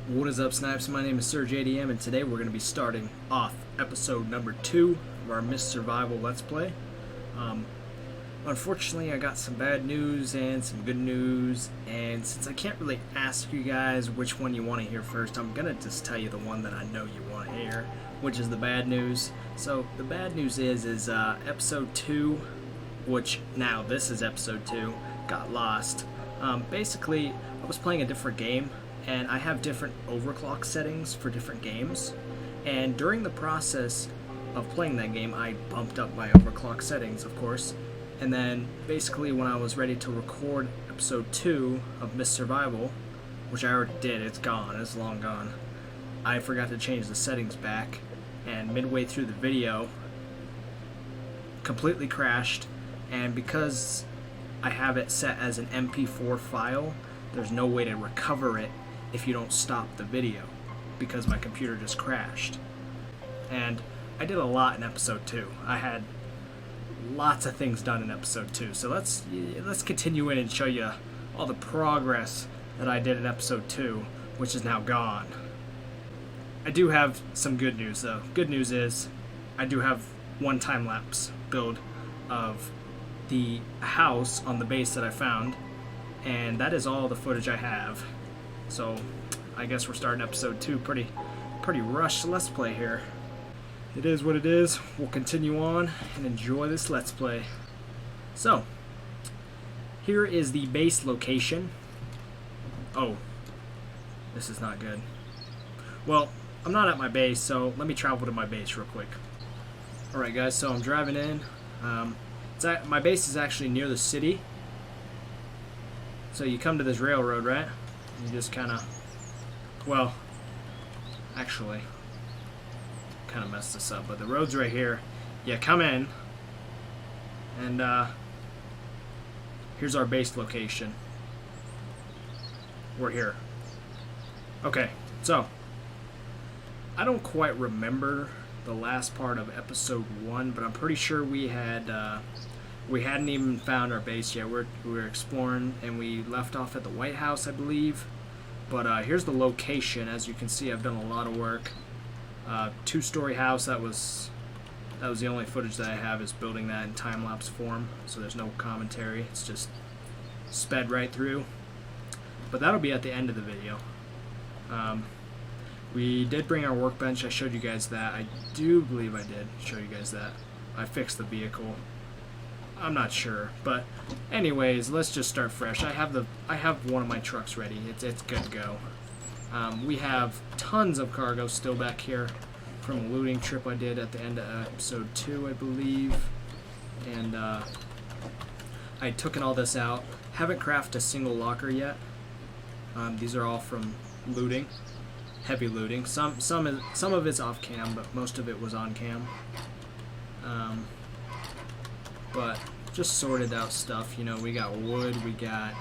What is up, Snipes? My name is Sir JDM, and today we're going to be starting off episode number 2 of our Mist Survival Let's Play. Unfortunately, I got some bad news and some good news, and since I can't really ask you guys which one you want to hear first, I'm going to just tell you the one that I know you want to hear, which is the bad news. So, the bad news is episode 2, which now this is episode 2, got lost. Basically, I was playing a different game, and I have different overclock settings for different games, and during the process of playing that game I bumped up my overclock settings, of course, and then basically when I was ready to record episode 2 of Mist Survival, which I already did, it's gone, it's long gone, I forgot to change the settings back, and midway through the video completely crashed, and because I have it set as an MP4 file, there's no way to recover it if you don't stop the video, because my computer just crashed. And I did a lot in episode 2. I had lots of things done in episode 2, so let's continue in and show you all the progress that I did in episode 2, which is now gone. I do have some good news though. Good news is I do have one time-lapse build of the house on the base that I found, and that is all the footage I have. So I guess we're starting episode 2 pretty rushed Let's Play here. It is what it is. We'll continue on and enjoy this Let's Play. So here is the base location. Oh, this is not good. Well, I'm not at my base, so let me travel to my base real quick. Alright guys, so I'm driving in. My base is actually near the city. So you come to this railroad, right? You just kind of, well, actually, kind of messed this up, but the road's right here. You come in, and here's our base location. We're here. Okay, so I don't quite remember the last part of episode 1, but I'm pretty sure we hadn't even found our base yet. We were exploring, and we left off at the White House, I believe. But here's the location. As you can see, I've done a lot of work. 2-story house. That was the only footage that I have, is building that in time-lapse form. So there's no commentary. It's just sped right through. But that'll be at the end of the video. We did bring our workbench. I showed you guys that. I do believe I did show you guys that. I fixed the vehicle. I'm not sure, but anyways, let's just start fresh. I have one of my trucks ready. It's good to go. We have tons of cargo still back here from a looting trip I did at the end of episode 2, I believe. And I taken all this out. Haven't crafted a single locker yet. These are all from looting, heavy looting. Some of it's off cam, but most of it was on cam. But just sorted out stuff. You know, we got wood, we got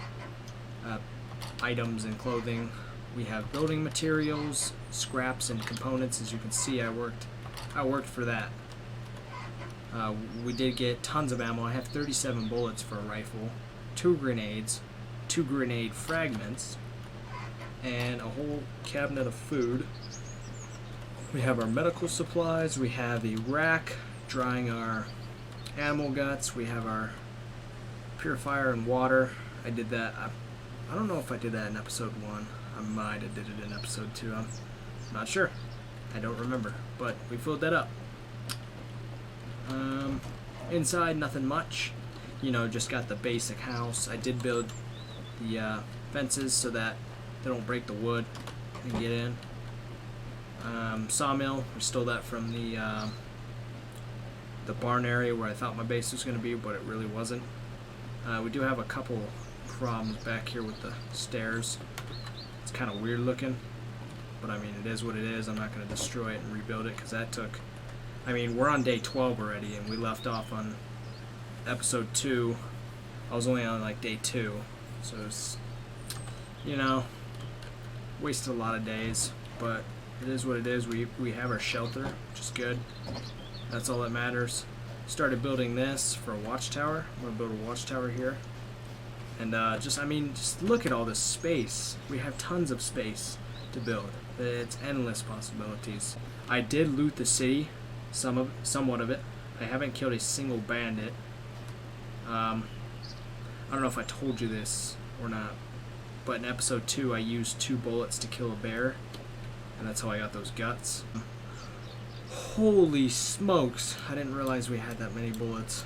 items and clothing, we have building materials, scraps and components. As you can see, I worked for that. We did get tons of ammo. I have 37 bullets for a rifle, 2 grenades, 2 grenade fragments, and a whole cabinet of food. We have our medical supplies, we have a rack drying our animal guts, we have our purifier and water. I did that. I don't know if I did that in episode 1. I might have did it in episode 2. I'm not sure. I don't remember. But we filled that up. Inside, nothing much. You know, just got the basic house. I did build the fences so that they don't break the wood and get in. Sawmill. We stole that from the barn area where I thought my base was going to be, but it really wasn't. We do have a couple problems back here with the stairs. It's kind of weird looking, but I mean, it is what it is. I'm not going to destroy it and rebuild it, because that took, I mean, we're on day 12 already, and we left off on episode 2. I was only on like day 2, so it's, you know, wasted a lot of days, but it is what it is. We have our shelter, which is good. That's all that matters. Started building this for a watchtower. I'm going to build a watchtower here. And just look at all this space. We have tons of space. to build. It's endless possibilities. I did loot the city, somewhat of it. I haven't killed a single bandit. I don't know if I told you this or not, but in episode 2 I used 2 bullets to kill a bear, and that's how I got those guts. Holy smokes, I didn't realize we had that many bullets.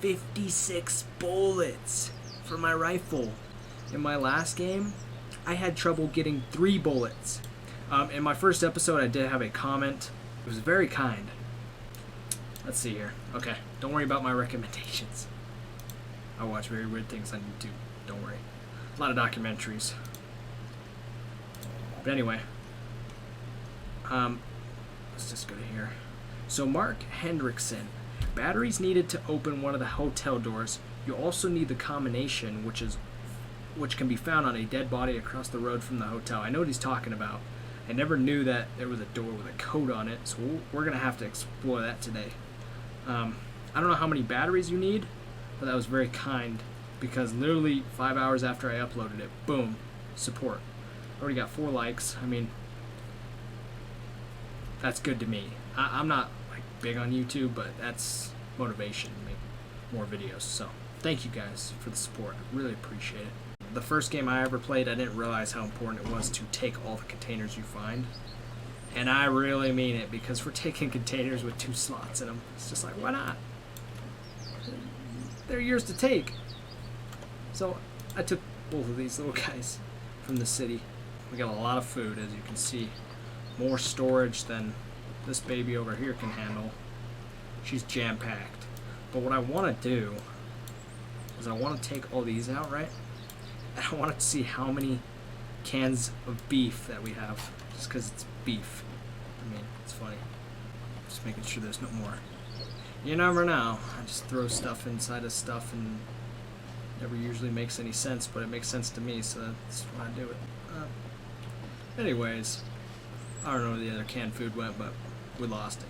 56 bullets for my rifle. In my last game, I had trouble getting 3 bullets. In my first episode, I did have a comment. It was very kind. Let's see here. Okay, don't worry about my recommendations. I watch very weird things on YouTube. Don't worry. A lot of documentaries. But anyway, let's just go to here. So Mark Hendrickson, batteries needed to open one of the hotel doors. You also need the combination, which can be found on a dead body across the road from the hotel. I know what he's talking about. I never knew that there was a door with a code on it, so we're gonna have to explore that today. I don't know how many batteries you need, but that was very kind, because literally 5 hours after I uploaded it, boom, support. Already got 4 likes. I mean, that's good to me. I'm not like big on YouTube, but that's motivation to make more videos. So thank you guys for the support. I really appreciate it. The first game I ever played, I didn't realize how important it was to take all the containers you find. And I really mean it, because we're taking containers with 2 slots in them. It's just like, why not? They're yours to take. So I took both of these little guys from the city. We got a lot of food, as you can see. More storage than this baby over here can handle. She's jam-packed. But what I want to do is I want to take all these out, right? And I want to see how many cans of beef that we have, just because it's beef. I mean, it's funny. Just making sure there's no more. You never know. I just throw stuff inside of stuff, and never usually makes any sense, but it makes sense to me, so that's why I do it. Anyways, I don't know where the other canned food went, but we lost it.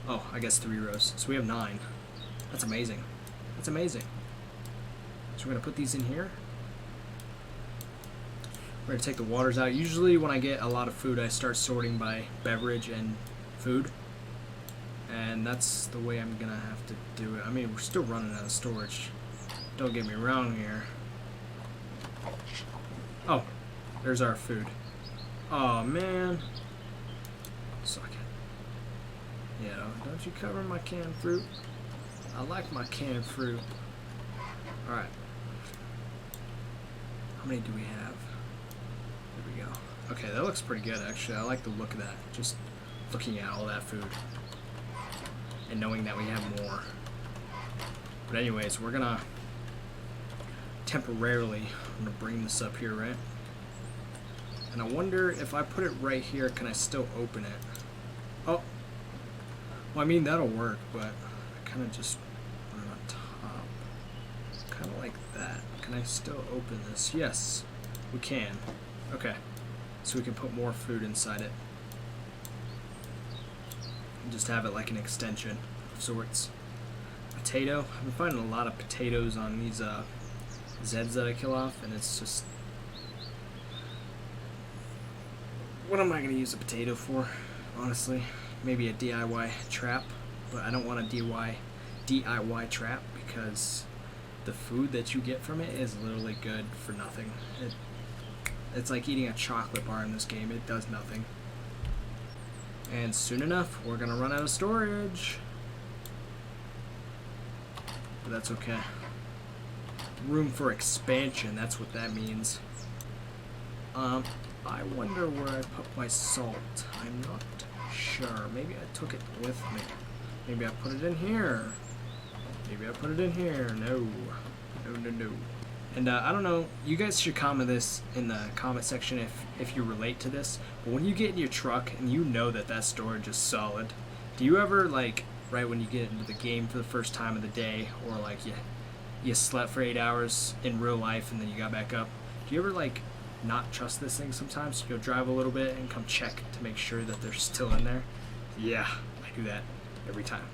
Oh, I guess 3 rows. So we have 9. That's amazing. That's amazing. So we're going to put these in here. We're going to take the waters out. Usually when I get a lot of food, I start sorting by beverage and food. And that's the way I'm going to have to do it. I mean, we're still running out of storage. Don't get me wrong here. Oh, there's our food. Oh, man. Suck it. Yeah, don't you cover my canned fruit? I like my canned fruit. Alright. How many do we have? There we go. Okay, that looks pretty good, actually. I like the look of that. Just looking at all that food. And knowing that we have more. But anyways, we're gonna temporarily, I'm gonna bring this up here, right? And I wonder if I put it right here, can I still open it? Oh, well, I mean, that'll work, but I kind of just put it on top. Kind of like that. Can I still open this? Yes, we can. Okay, so we can put more food inside it. And just have it like an extension of sorts. Potato. I've been finding a lot of potatoes on these Zeds that I kill off, and it's just... What am I going to use a potato for, honestly? Maybe a DIY trap, but I don't want a DIY trap because the food that you get from it is literally good for nothing. It's like eating a chocolate bar in this game. It does nothing. And soon enough, we're going to run out of storage. But that's okay. Room for expansion, that's what that means. I wonder where I put my salt. I'm not sure. Maybe I took it with me. Maybe I put it in here. Maybe I put it in here. No. No. And I don't know, you guys should comment this in the comment section if you relate to this. But when you get in your truck and you know that storage is solid, do you ever, like, right when you get into the game for the first time of the day, or like you slept for 8 hours in real life and then you got back up, do you ever, like, not trust this thing sometimes? You go drive a little bit and come check to make sure that they're still in there? Yeah, I do that every time.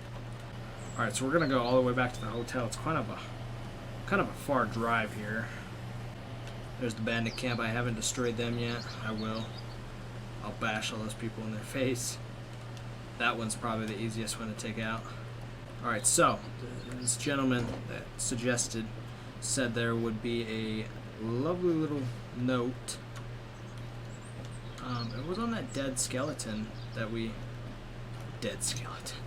Alright, so we're gonna go all the way back to the hotel. It's kind of a far drive here. There's the bandit camp. I haven't destroyed them yet. I will. I'll bash all those people in their face. That one's probably the easiest one to take out. Alright, so this gentleman that suggested said there would be a lovely little note. It was on that dead skeleton that we... Dead skeleton.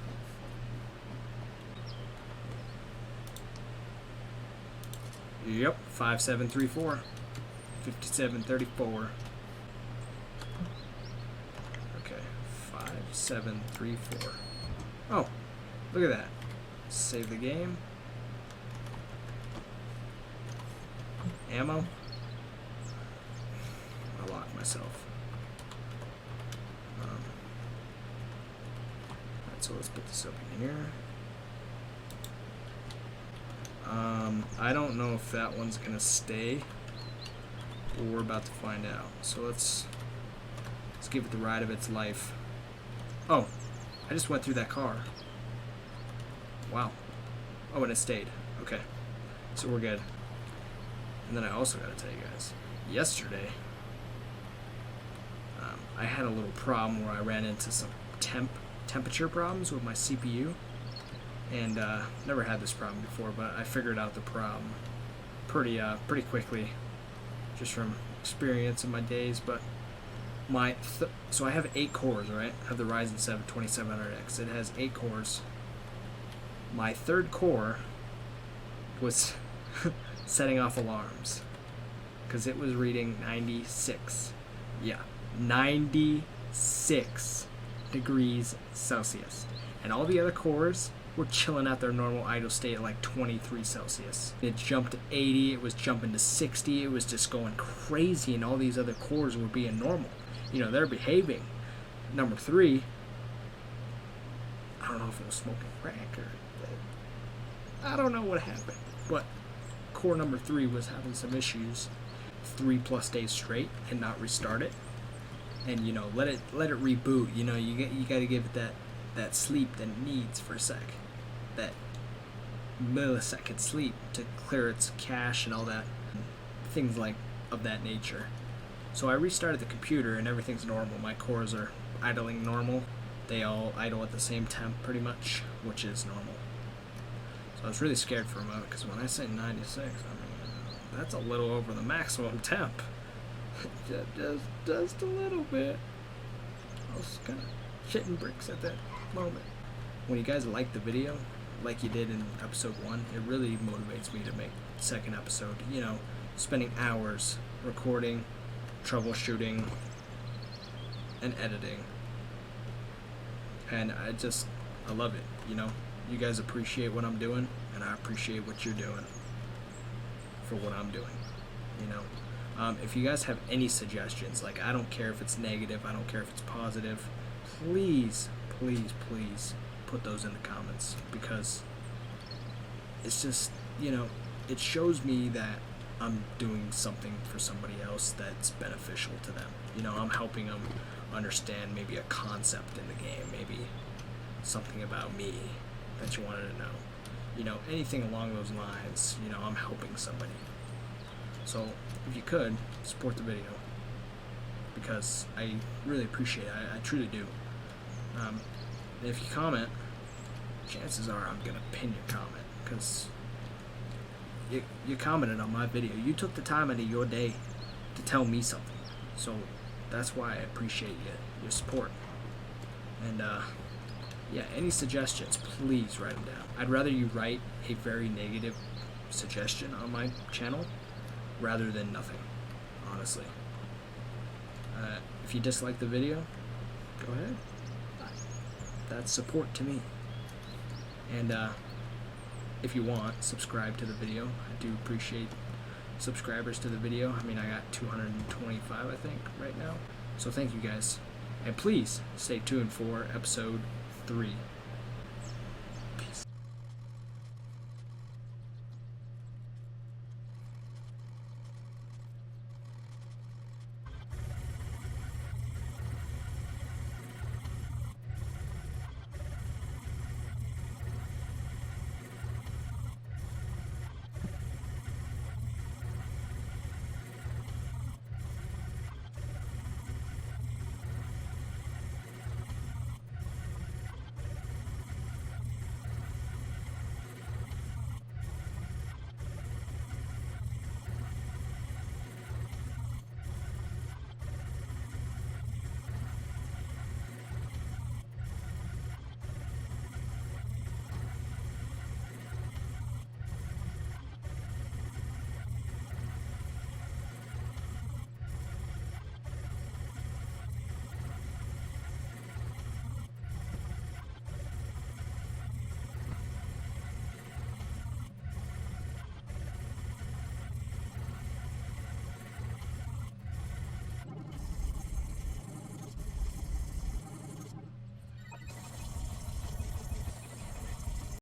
Yep, 5734. 5734. Okay, 5734. Oh, look at that. Save the game. Ammo. I'll lock myself. Alright, so let's put this up in here. I don't know if that one's gonna stay, but we're about to find out. So let's give it the ride of its life. Oh, I just went through that car. Wow. Oh, and it stayed. Okay, so we're good. And then I also gotta tell you guys, yesterday I had a little problem where I ran into some temperature problems with my CPU. And never had this problem before, but I figured out the problem pretty quickly, just from experience in my days. But so I have 8 cores, right? I have the Ryzen 7 2700X. It has 8 cores. My third core was setting off alarms because it was reading 96. Yeah, 96 degrees Celsius, and all the other cores were chilling at their normal idle state at like 23 Celsius. It jumped to 80, it was jumping to 60, it was just going crazy, and all these other cores were being normal. You know, they're behaving. Number 3, I don't know if it was smoking crack or... I don't know what happened, but core number 3 was having some issues 3+ days straight and not restart it. And, you know, let it reboot. You know, you got to give it that sleep that it needs for a sec. That millisecond sleep to clear its cache and all that. Things like of that nature. So I restarted the computer and everything's normal. My cores are idling normal. They all idle at the same temp pretty much, which is normal. So I was really scared for a moment because when I say 96, I mean, that's a little over the maximum temp. Just a little bit. I was kind of shitting bricks at that moment. When you guys like the video, like you did in episode 1, it really motivates me to make the second episode. You know, spending hours recording, troubleshooting, and editing. And I love it, you know. You guys appreciate what I'm doing, and I appreciate what you're doing for what I'm doing, you know. If you guys have any suggestions, like I don't care if it's negative, I don't care if it's positive, please put those in the comments, because it's just, you know, it shows me that I'm doing something for somebody else that's beneficial to them. You know, I'm helping them understand maybe a concept in the game, maybe something about me that you wanted to know. You know, anything along those lines, you know, I'm helping somebody. So if you could, support the video, because I really appreciate it. I truly do. If you comment, chances are I'm going to pin your comment, because you commented on my video. You took the time out of your day to tell me something. So that's why I appreciate your support. And yeah, any suggestions, please write them down. I'd rather you write a very negative suggestion on my channel rather than nothing, honestly. If you dislike the video, go ahead. That's support to me. And if you want, subscribe to the video. I do appreciate subscribers to the video. I mean, I got 225, I think, right now. So thank you guys. And please stay tuned for episode 3.